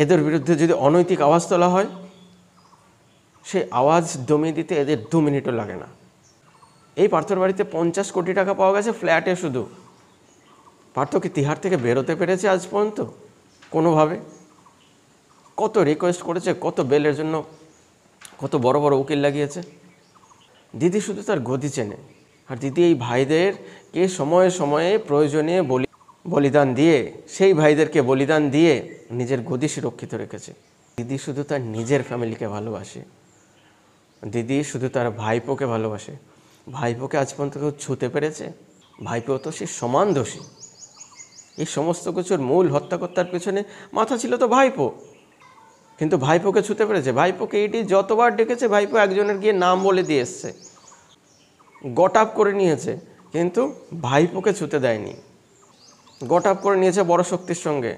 এদের বিরুদ্ধে যদি অনৈতিক আওয়াজ তোলা হয়, সেই আওয়াজ দমিয়ে দিতে এদের 2 মিনিটও লাগে না। এই পার্থর বাড়িতে 50 কোটি টাকা পাওয়া গেছে ফ্ল্যাটে শুধু। পার্থ কি তিহার থেকে বেরোতে পেরেছে আজ পর্যন্ত কোনোভাবে? কত রিকোয়েস্ট করেছে, কত বেলের জন্য কত বড় বড় উকিল লাগিয়েছে। দিদি শুধু তার গদি চেনে, আর দিদি এই ভাইদেরকে সময়ে সময়ে প্রয়োজনে বলিদান দিয়ে, সেই ভাইদেরকে বলিদান দিয়ে নিজের গদি সুরক্ষিত রেখেছে। দিদি শুধু তার নিজের ফ্যামিলিকে ভালোবাসে, দিদি শুধু তার ভাইপোকে ভালোবাসে। ভাইপোকে আজ পর্যন্ত কেউ ছুঁতে পেরেছে? ভাইপো তো সে সমান দোষী। এই সমস্ত কিছুর মূল হত্যাকর্তার পেছনে মাথা ছিল তো ভাইপো, কিন্তু ভাইপোকে ছুঁতে পেরেছে? ভাইপোকে এটি যতবার ডেকেছে, ভাইপো একজনের গিয়ে নাম বলে দিয়ে এসছে, গট আপ করে নিয়েছে, কিন্তু ভাইপোকে ছুঁতে দেয়নি। গট আপ করে নিয়েছে বড় শক্তির সঙ্গে।